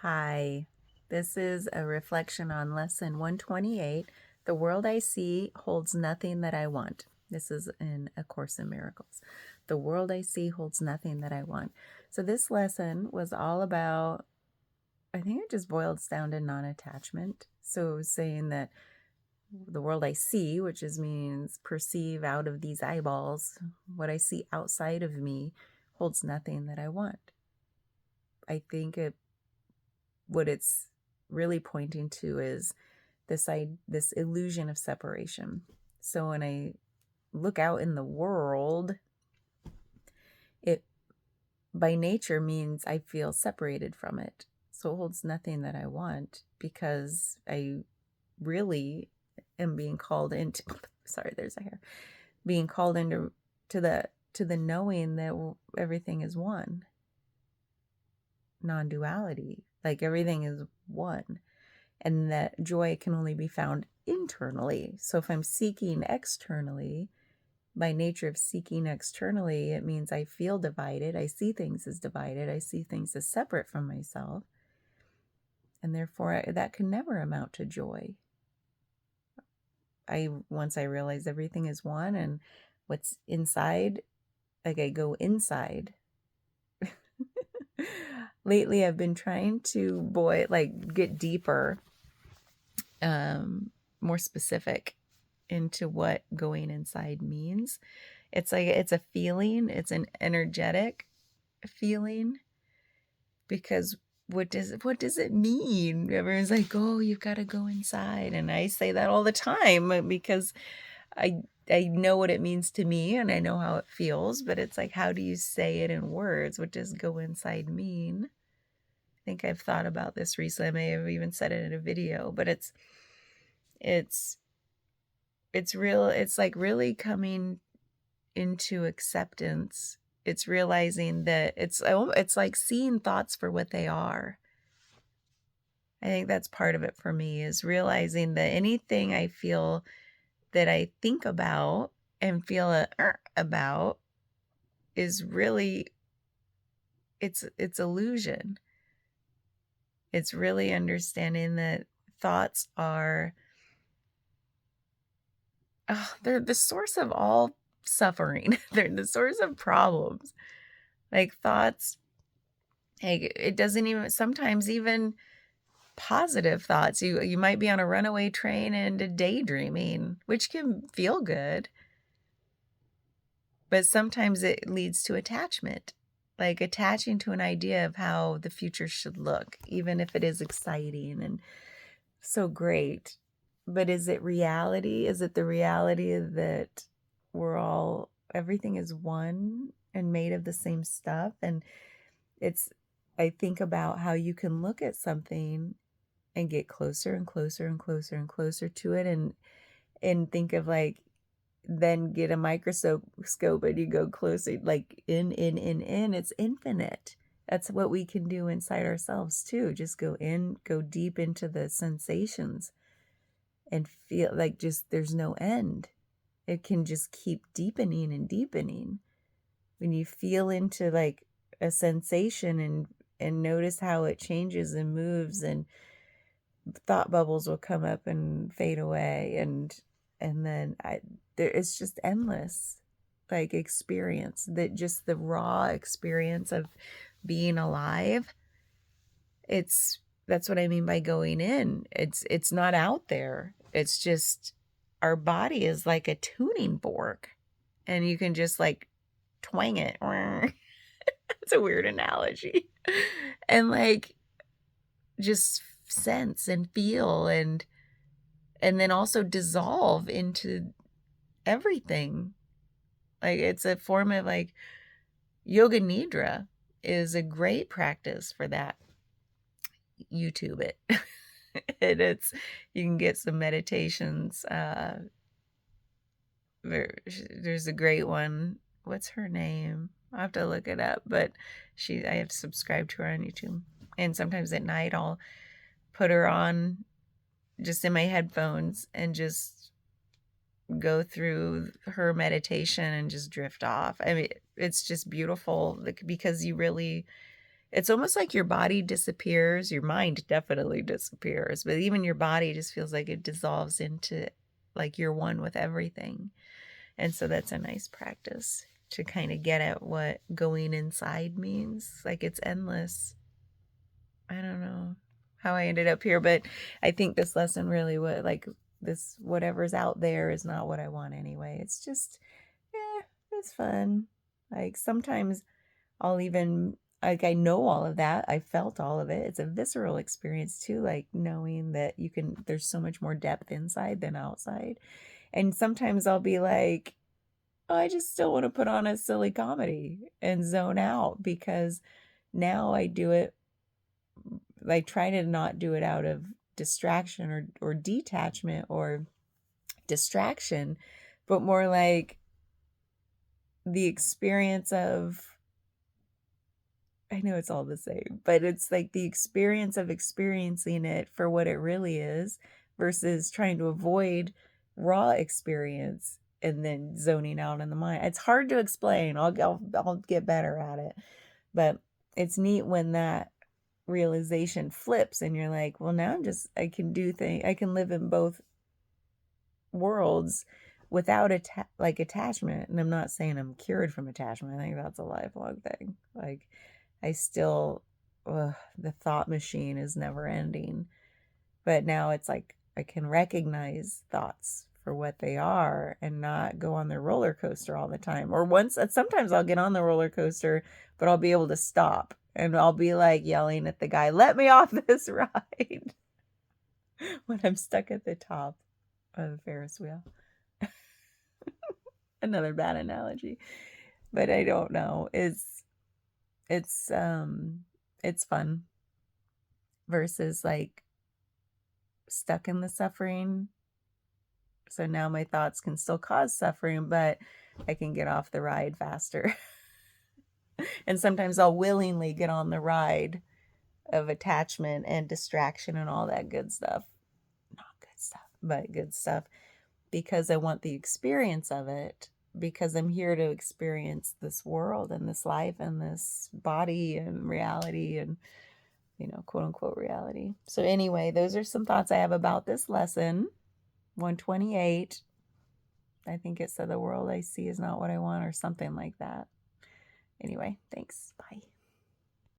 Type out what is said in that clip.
Hi, this is a reflection on lesson 128. The world I see holds nothing that I want. This is in A Course in Miracles. The world I see holds nothing that I want. So this lesson was all about, I think it just boils down to non-attachment. So it was saying that the world I see, which means perceive out of these eyeballs, what I see outside of me holds nothing that I want. I think what it's really pointing to is this illusion of separation. So when I look out in the world, it by nature means I feel separated from it. So it holds nothing that I want because I really am being called into sorry, there's a hair. Being called into the knowing that everything is one. Non-duality. Like everything is one. And that joy can only be found internally. So if I'm seeking externally, by nature of seeking externally, it means I feel divided. I see things as divided. I see things as separate from myself. And therefore, that can never amount to joy. Once I realize everything is one and what's inside, like I go inside. Lately, I've been trying to get deeper, more specific into what going inside means. It's a feeling, it's an energetic feeling, because what does it mean? Everyone's like, oh, you've got to go inside. And I say that all the time because I know what it means to me and I know how it feels, but it's like, how do you say it in words? What does go inside mean? I think I've thought about this recently. I may have even said it in a video, but it's real. It's like really coming into acceptance. It's realizing that it's like seeing thoughts for what they are. I think that's part of it for me, is realizing that anything I feel that I think about and feel about is really, it's illusion. It's really understanding that thoughts are, they're the source of all suffering. They're the source of problems. Like thoughts, it doesn't even, sometimes even positive thoughts. You might be on a runaway train and daydreaming, which can feel good, but sometimes it leads to attachment, like attaching to an idea of how the future should look, even if it is exciting and so great. But is it reality? Is it the reality that everything is one and made of the same stuff? And I think about how you can look at something and get closer and closer and closer and closer to it, and think of then get a microscope and you go closer, like in, it's infinite. That's what we can do inside ourselves too. Just go deep into the sensations and feel like just there's no end. It can just keep deepening and deepening. When you feel into like a sensation and notice how it changes and moves, and thought bubbles will come up and fade away, and then it's just endless, like experience, that just the raw experience of being alive. That's what I mean by going in. It's not out there. It's just our body is like a tuning fork, and you can just like twang it. It's a weird analogy. And like just sense and feel, and then also dissolve into everything. Like it's a form of like yoga nidra is a great practice for that. YouTube it. And you can get some meditations. There's a great one. What's her name? I'll have to look it up, but I have subscribed to her on YouTube. And sometimes at night I'll put her on just in my headphones and just go through her meditation and just drift off. I mean, it's just beautiful because It's almost like your body disappears, your mind definitely disappears, but even your body just feels like it dissolves into, like, you're one with everything. And so that's a nice practice to kind of get at what going inside means. Like, it's endless. I don't know how I ended up here, but I think this lesson really would, like, this whatever's out there is not what I want anyway. It's just, yeah, it's fun. Like, sometimes I'll even, like, I know all of that. I felt all of it. It's a visceral experience too, like knowing that there's so much more depth inside than outside. And sometimes I'll be like, oh, I just still want to put on a silly comedy and zone out, because now I do it, I try to not do it out of distraction or detachment or distraction, but more like the experience of, I know it's all the same, but it's like the experience of experiencing it for what it really is versus trying to avoid raw experience and then zoning out in the mind. It's hard to explain. I'll get better at it. But it's neat when that realization flips and you're like, well, now I can do things, I can live in both worlds without attachment. And I'm not saying I'm cured from attachment. I think that's a lifelong thing. Like, I still, the thought machine is never ending. But now it's like I can recognize thoughts for what they are and not go on the roller coaster all the time. Or sometimes I'll get on the roller coaster, but I'll be able to stop and I'll be like yelling at the guy, let me off this ride when I'm stuck at the top of a Ferris wheel. Another bad analogy, but I don't know. It's fun versus like stuck in the suffering. So now my thoughts can still cause suffering, but I can get off the ride faster. And sometimes I'll willingly get on the ride of attachment and distraction and all that good stuff. Not good stuff, but good stuff, because I want the experience of it, because I'm here to experience this world and this life and this body and reality and, quote unquote reality. So anyway, those are some thoughts I have about this lesson. 128. I think it said the world I see is not what I want or something like that. Anyway, thanks. Bye.